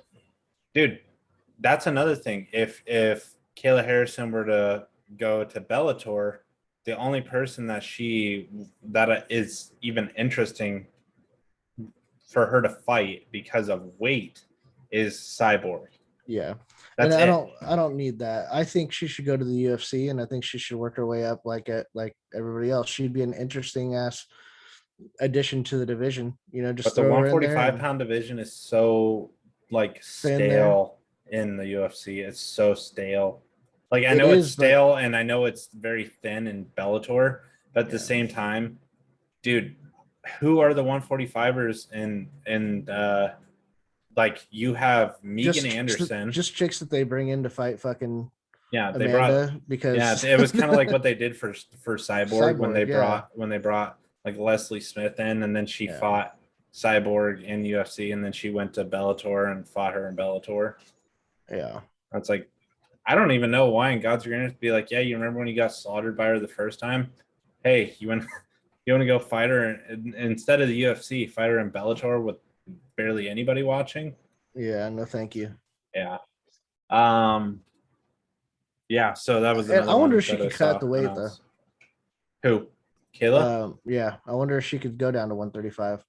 Dude, that's another thing. If Kayla Harrison were to go to Bellator, the only person that is even interesting for her to fight because of weight is Cyborg. Yeah. That's and I don't need that. I think she should go to the UFC and I think she should work her way up like everybody else. She'd be an interesting ass addition to the division. Just but the 145-pound division is so stale in the UFC. It's so stale. I know it's stale and I know it's very thin in Bellator, but at the same time, dude, who are the 145ers in you have Megan Anderson. Just chicks that they bring in to fight fucking they Amanda because it was kind of like what they did for Cyborg when they brought Leslie Smith in, and then she fought Cyborg in UFC, and then she went to Bellator and fought her in Bellator. Yeah. That's I don't even know why in God's green earth be like, yeah, you remember when you got slaughtered by her the first time? Hey, you want to go fight her instead of the UFC, fight her in Bellator with barely anybody watching? Yeah, no thank you. Yeah. Yeah, so that was another I wonder if she could cut the weight though. Who? Kayla? Yeah, I wonder if she could go down to 135.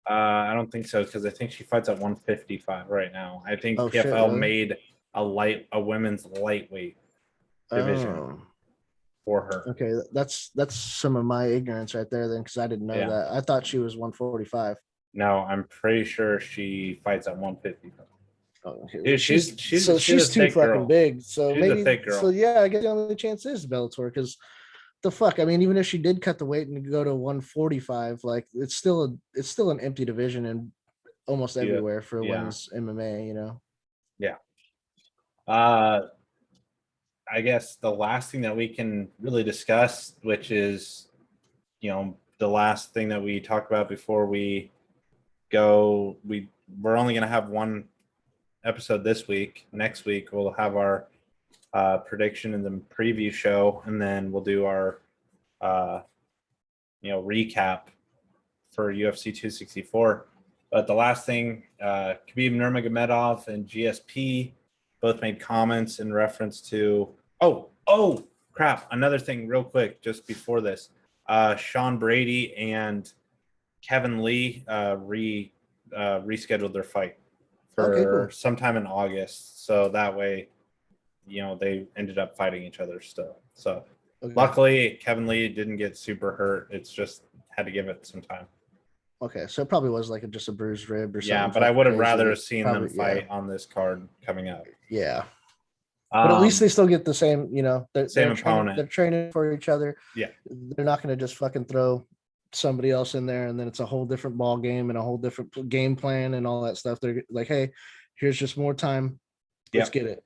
I don't think so because I think she fights at 155 right now. I think PFL made a women's lightweight division for her. Okay, that's some of my ignorance right there then because I didn't know that. I thought she was 145. No, I'm pretty sure she fights at 155. Oh, okay. Dude, she's too fucking big. So maybe a thick girl. So yeah, I guess the only chance is Bellator because the fuck. I mean, even if she did cut the weight and go to 145, it's still an empty division in almost everywhere for women's MMA. Yeah. I guess the last thing that we can really discuss, which is, the last thing that we talk about before we go, we're only going to have one episode this week. Next week we'll have our prediction in the preview show, and then we'll do our recap for UFC 264. But the last thing, Khabib Nurmagomedov and GSP both made comments in reference to oh crap, another thing real quick just before this. Sean Brady and Kevin Lee rescheduled their fight for sometime in August, so that way they ended up fighting each other still. So luckily Kevin Lee didn't get super hurt. It's just had to give it some time. Okay, so it probably was just a bruised rib or something. Yeah, but I would have rather seen them fight on this card coming up. Yeah. But at least they still get the same, same opponent. They're training for each other. Yeah. They're not going to just fucking throw somebody else in there and then it's a whole different ball game and a whole different game plan and all that stuff. They're like, hey, here's just more time. Let's get it.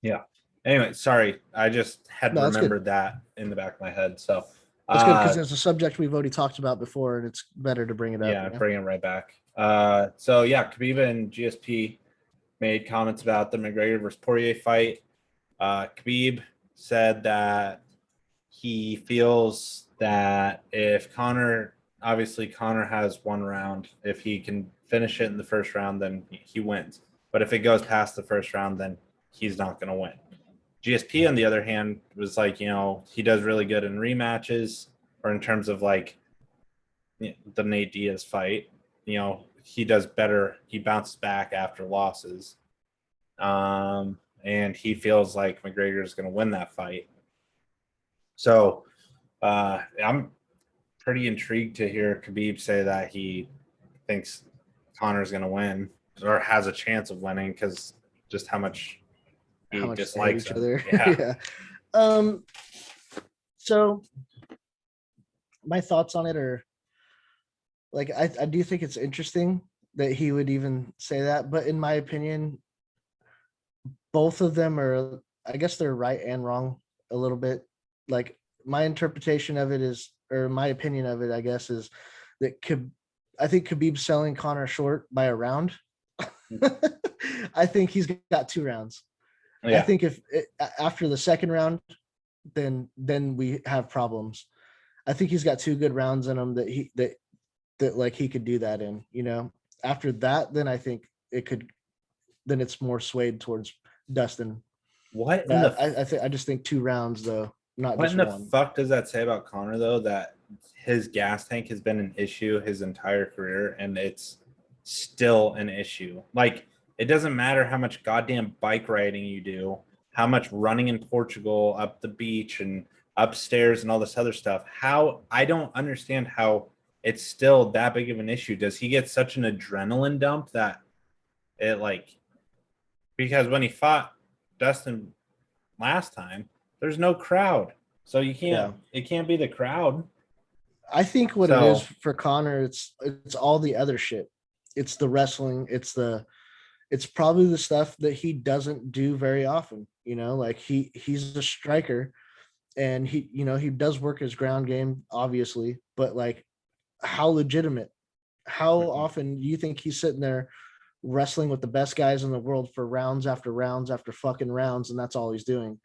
Yeah. Anyway, sorry. I just had remembered that in the back of my head. So that's good because it's a subject we've already talked about before and it's better to bring it up. Yeah, bring it right back. Khabib and GSP made comments about the McGregor versus Poirier fight. Khabib said that he feels that if Conor has one round, if he can finish it in the first round, then he wins. But if it goes past the first round, then he's not going to win. GSP, on the other hand, was like, he does really good in rematches, or in terms of like the Nate Diaz fight. He does better. He bounces back after losses. And he feels like McGregor is going to win that fight. So I'm pretty intrigued to hear Khabib say that he thinks Connor's going to win or has a chance of winning because just how much he dislikes each other. Yeah. So my thoughts on it are like, I do think it's interesting that he would even say that, but in my opinion, both of them are, I guess they're right and wrong a little bit. Like my interpretation of it is, or my opinion of it, I guess, is that I think Khabib's selling Connor short by a round. I think he's got 2 rounds. Yeah. I think if after the second round, then we have problems. I think he's got 2 good rounds in him that like he could do that in. After that, then I think then it's more swayed towards Dustin. What? I just think 2 rounds though, not just one. What in the fuck does that say about Connor though? That his gas tank has been an issue his entire career, and it's still an issue. Like, it doesn't matter how much goddamn bike riding you do, how much running in Portugal up the beach and upstairs and all this other stuff. I don't understand how it's still that big of an issue. Does he get such an adrenaline dump that it because when he fought Dustin last time, there's no crowd. So you can't, It can't be the crowd. I think what it is for Connor, it's all the other shit. It's the wrestling. It's probably the stuff that he doesn't do very often. Like he's a striker, and he does work his ground game, obviously, but like how legitimate, how often do you think he's sitting there wrestling with the best guys in the world for rounds after rounds after fucking rounds, and that's all he's doing?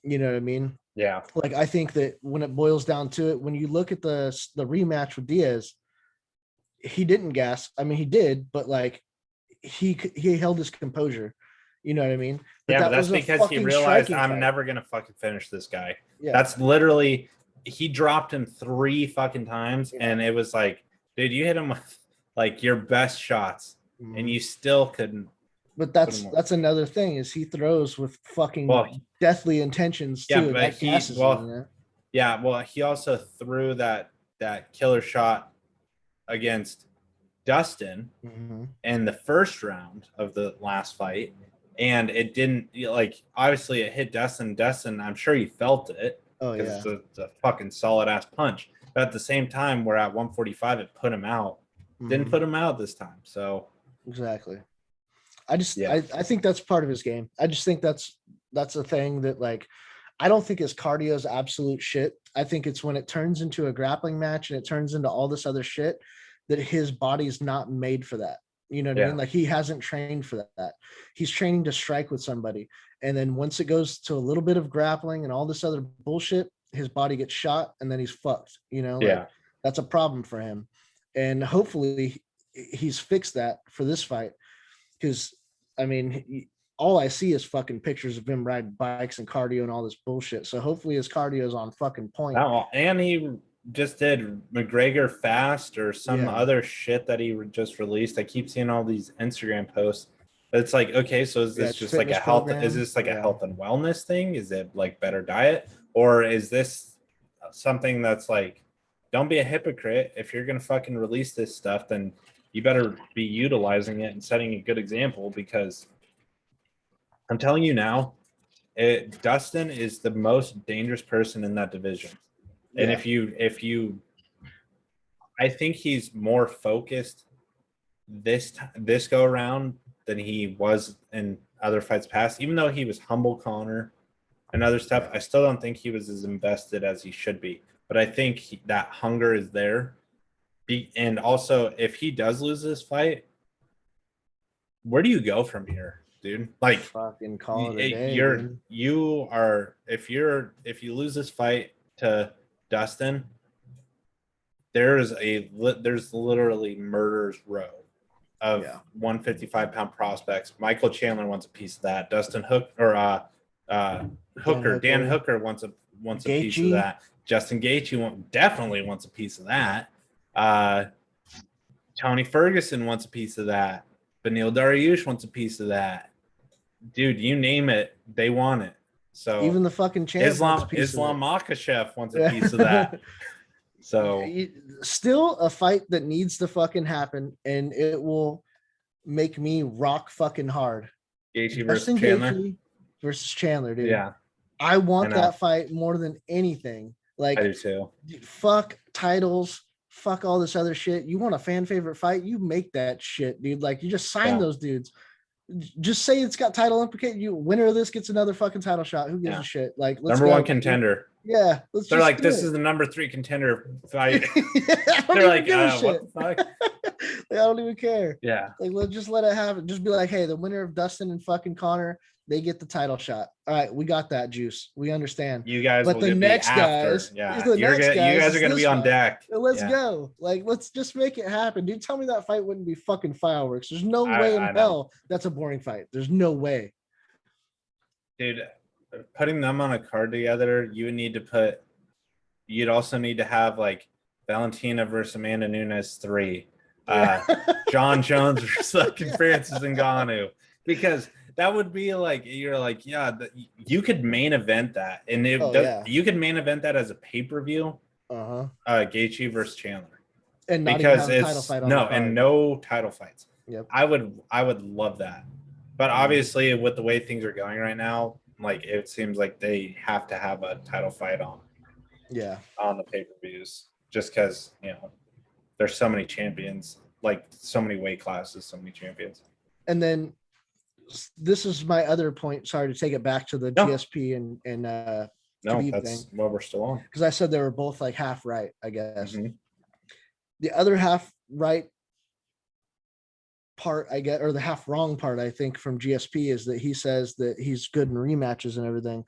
You know what I mean? Yeah. Like, I think that when it boils down to it, when you look at the rematch with Diaz, he didn't gas. I mean, he did, but like he held his composure. You know what I mean? But that's because he realized I'm never gonna fucking finish this guy. Yeah. That's literally, he dropped him 3 fucking times, and it was like, dude, you hit him with like your best shots, and you still couldn't. But that's another thing, is he throws with fucking deathly intentions too. Yeah, but he also threw that killer shot against Dustin in the first round of the last fight, and it didn't, obviously it hit Dustin. I'm sure he felt it because it's a fucking solid ass punch. But at the same time, we're at 145, it put him out. Didn't put him out this time. So exactly. I think that's part of his game. I just think that's a thing that, like, I don't think his cardio is absolute shit. I think it's when it turns into a grappling match and it turns into all this other shit that his body's not made for that. You know what I mean? Like, he hasn't trained for that. He's training to strike with somebody. And then once it goes to a little bit of grappling and all this other bullshit, his body gets shot and then he's fucked. That's a problem for him. And hopefully he's fixed that for this fight. Because, I mean, all I see is fucking pictures of him riding bikes and cardio and all this bullshit. So hopefully his cardio is on fucking point. And he just did McGregor Fast or some other shit that he just released. I keep seeing all these Instagram posts. It's like, okay, so is this just like a health program? Is this like a health and wellness thing? Is it like better diet? Or is this something that's like, don't be a hypocrite. If you're gonna fucking release this stuff, then you better be utilizing it and setting a good example, because I'm telling you now, Dustin is the most dangerous person in that division. And if you, I think he's more focused this go around than he was in other fights past. Even though he was humble Connor and other stuff, I still don't think he was as invested as he should be. But I think that hunger is there. And also, if he does lose this fight, where do you go from here, dude? Like, fucking call it a day. If you lose this fight to Dustin, there's literally murder's row. of 155-pound prospects. Michael Chandler wants a piece of that. Dustin Hook or Dan Hooker wants a piece of that. Justin Gaethje definitely wants a piece of that. Tony Ferguson wants a piece of that. Beneil Dariush wants a piece of that. Dude, you name it, they want it. So even the fucking champ Islam Makhachev wants a piece of that. So still a fight that needs to fucking happen, and it will make me rock fucking hard. Gaethje versus Chandler. Gaethje versus Chandler, dude. Yeah. I want that fight more than anything. Like, I do too. Fuck titles, fuck all this other shit. You want a fan favorite fight? You make that shit, dude. Like, you just sign those dudes. Just say it's got title implicated. You winner of this gets another fucking title shot. Who gives a shit? Like, let's number 1 contender. Yeah, they're like, this is the number 3 contender fight. They're like, what the fuck? Like, I don't even care. Yeah, like, let's just let it happen. Just be like, hey, the winner of Dustin and fucking Connor, they get the title shot. All right, we got that, juice. We understand. You guys, but the next guys, you guys are gonna be on deck. Let's go. Like, let's just make it happen, dude. Tell me that fight wouldn't be fucking fireworks. There's no way in hell that's a boring fight. There's no way, dude. Putting them on a card together, you'd also need to have like Valentina versus Amanda Nunes 3, John Jones versus fucking Francis Ngannou, because that would be like, you're like, you could main event that, and you could main event that as a pay-per-view. Gaethje versus Chandler, and not because even have a title fight on and no title fights. Yep. I would love that, but obviously with the way things are going right now, like, it seems like they have to have a title fight on the pay-per-views, just because there's so many champions, like so many weight classes, so many champions. And then this is my other point. Sorry to take it back to the GSP and Khabib that's thing. what we're still on, because I said they were both like half right, I guess. Mm-hmm. The other half right part I get, or the half wrong part, I think, from GSP is that he says that he's good in rematches and everything.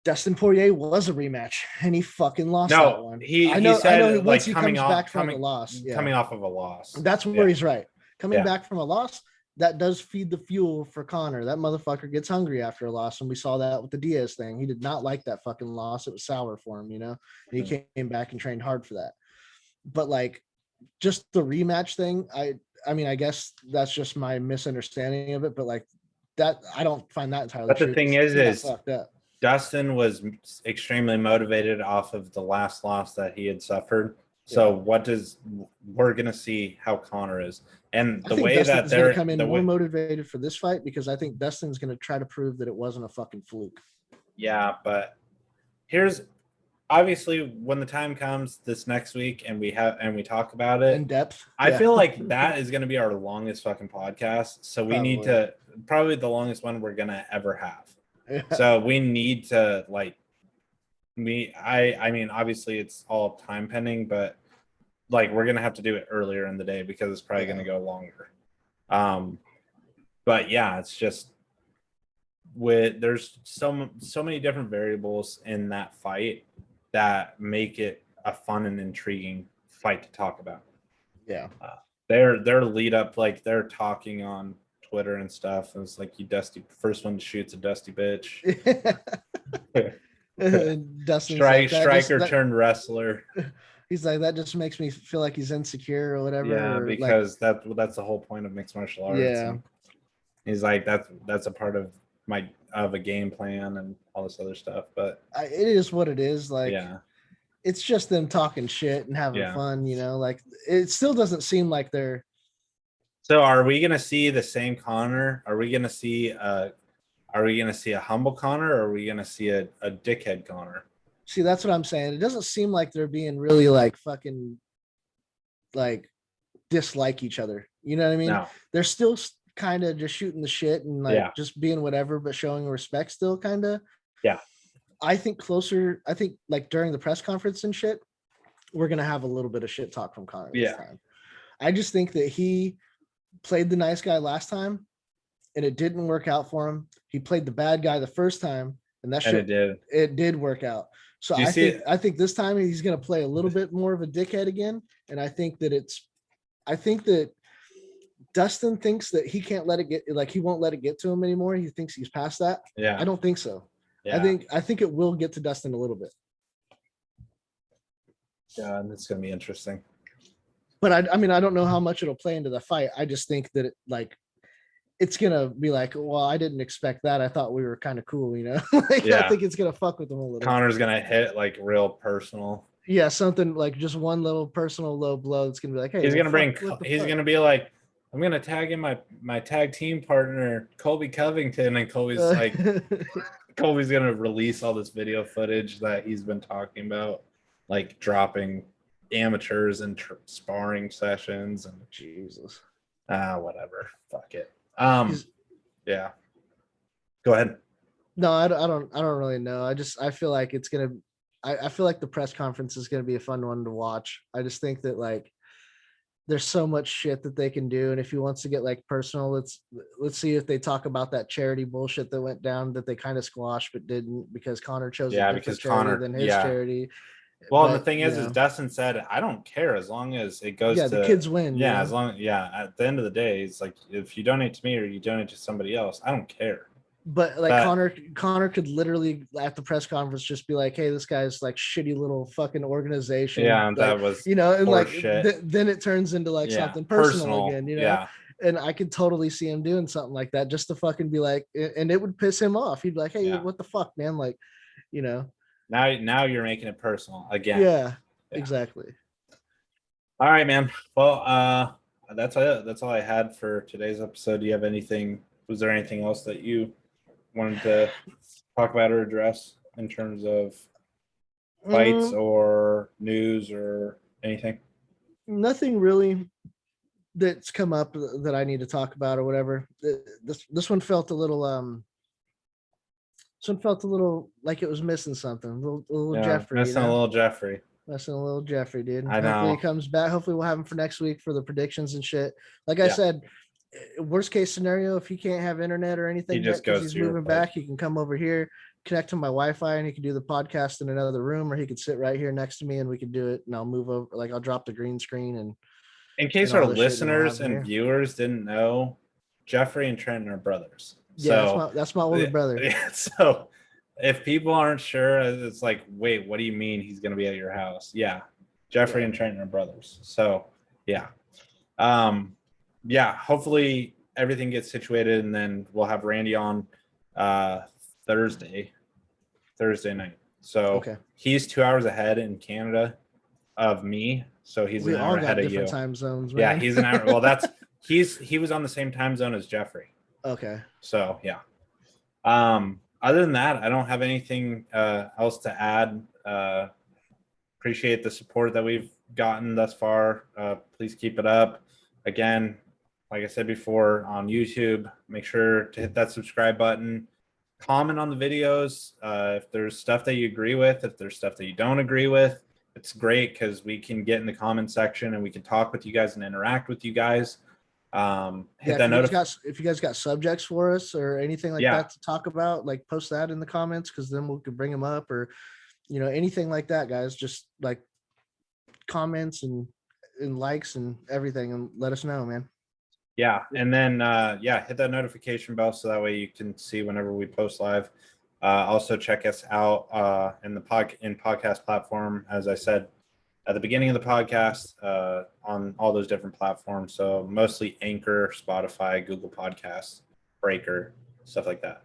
Dustin Poirier was a rematch, and he fucking lost that one. I know once he comes back from a loss, coming off of a loss. That's where he's right. Coming back from a loss, that does feed the fuel for Connor. That motherfucker gets hungry after a loss, and we saw that with the Diaz thing. He did not like that fucking loss. It was sour for him, and he came back and trained hard for that. But like, just the rematch thing, I mean, I guess that's just my misunderstanding of it, but like that, I don't find that entirely true. But the thing is Dustin was extremely motivated off of the last loss that he had suffered. So we're going to see how Connor is. And the way that they're going to come in more motivated for this fight, because I think Dustin's going to try to prove that it wasn't a fucking fluke. Yeah, but here's obviously when the time comes this next week and we talk about it in depth. I feel like that is going to be our longest fucking podcast. So we need to probably the longest one we're going to ever have. Yeah. So we need to I mean, obviously it's all time pending, but like we're going to have to do it earlier in the day because it's probably going to go longer. But yeah, it's just there's so many different variables in that fight that make it a fun and intriguing fight to talk about. Yeah. Their lead up, like they're talking on Twitter and stuff. And it's like, you dusty, first one to shoot's a dusty bitch. Striker turned wrestler. He's like, that just makes me feel like he's insecure or whatever. Yeah, because that's the whole point of mixed martial arts. Yeah. And he's like, that's a part of a game plan and all this other stuff. But it is what it is. Like, it's just them talking shit and having fun, like it still doesn't seem like they're. So are we going to see the same Connor? Are we going to see a humble Connor, or are we going to see a dickhead Connor? See, that's what I'm saying. It doesn't seem like they're being really like fucking like dislike each other. You know what I mean? No. They're still kind of just shooting the shit and like just being whatever, but showing respect still kind of. Yeah. I think like during the press conference and shit, we're going to have a little bit of shit talk from Connor this time. I just think that he played the nice guy last time and it didn't work out for him. He played the bad guy the first time and it did work out. So I think this time he's going to play a little bit more of a dickhead again. And I think that Dustin thinks that he can't let it get, like, he won't let it get to him anymore. He thinks he's past that. Yeah. I don't think so. Yeah. I think it will get to Dustin a little bit. Yeah, and it's gonna be interesting. But I mean, I don't know how much it'll play into the fight. I just think that it's gonna be like, well, I didn't expect that. I thought we were kind of cool, you know. I think it's gonna fuck with him a little. Connor's gonna hit like real personal. Yeah, something like just one little personal low blow. That's gonna be like, hey, he's gonna be like, I'm gonna tag in my tag team partner Colby Covington, and Colby's like, Colby's gonna release all this video footage that he's been talking about, like dropping amateurs and sparring sessions and Jesus. Whatever. Fuck it. Yeah. Go ahead. No, I don't really know. I feel like it's gonna. I feel like the press conference is gonna be a fun one to watch. I just think that like there's so much shit that they can do, and if he wants to get like personal, let's see if they talk about that charity bullshit that went down that they kind of squashed but didn't because Connor chose a different charity than his charity. Well, but, and the thing is Dustin said, I don't care as long as it goes to the kids win. Yeah, as long at the end of the day, it's like if you donate to me or you donate to somebody else, I don't care. But like Connor could literally at the press conference just be like, hey, this guy's like shitty little fucking organization. Yeah, and like, that was and like then it turns into like something personal again, Yeah. And I could totally see him doing something like that just to fucking be like, and it would piss him off. He'd be like, hey, what the fuck, man? Like, Now you're making it personal again. Yeah, exactly. All right, man. Well, that's it. That's all I had for today's episode. Do you have anything? Was there anything else that you wanted to talk about or address in terms of fights or news or anything? Nothing really that's come up that I need to talk about or whatever. This one felt a little like it was missing something. A little Jeffrey. Missing a little Jeffrey. Missing a little Jeffrey, dude. I know. Hopefully he comes back. Hopefully we'll have him for next week for the predictions and shit. Like I said, worst case scenario, if he can't have internet or anything, he just goes. He's moving back. He can come over here, connect to my Wi-Fi, and he can do the podcast in another room, or he could sit right here next to me, and we could do it. And I'll move over. Like I'll drop the green screen. And in case our listeners and viewers didn't know, Jeffrey and Trenton are brothers. Yeah, that's my older brother. Yeah, so if people aren't sure, it's like, wait, what do you mean he's going to be at your house? Yeah, Jeffrey and Trenton are brothers. So yeah. Hopefully everything gets situated, and then we'll have Randy on Thursday night. So he's 2 hours ahead in Canada of me, so he's an hour ahead of you. Time zones, man. Yeah, he's an hour. Well, he was on the same time zone as Jeffrey. Okay. So yeah. Other than that, I don't have anything else to add. Appreciate the support that we've gotten thus far. Please keep it up. Again, like I said before, on YouTube, make sure to hit that subscribe button. Comment on the videos. If there's stuff that you agree with, if there's stuff that you don't agree with, it's great because we can get in the comment section and we can talk with you guys and interact with you guys. If you guys got subjects for us or anything like that to talk about, like post that in the comments, because then we could bring them up, or anything like that, guys. Just like comments and likes and everything, and let us know, man. Yeah, and then hit that notification bell so that way you can see whenever we post live. Also check us out in the podcast platform, as I said at the beginning of the podcast, on all those different platforms. So mostly Anchor, Spotify, Google Podcasts, Breaker, stuff like that.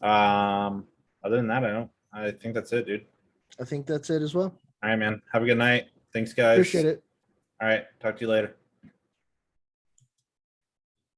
Other than that, I think that's it, dude. I think that's it as well. All right, man. Have a good night. Thanks, guys. Appreciate it. All right. Talk to you later.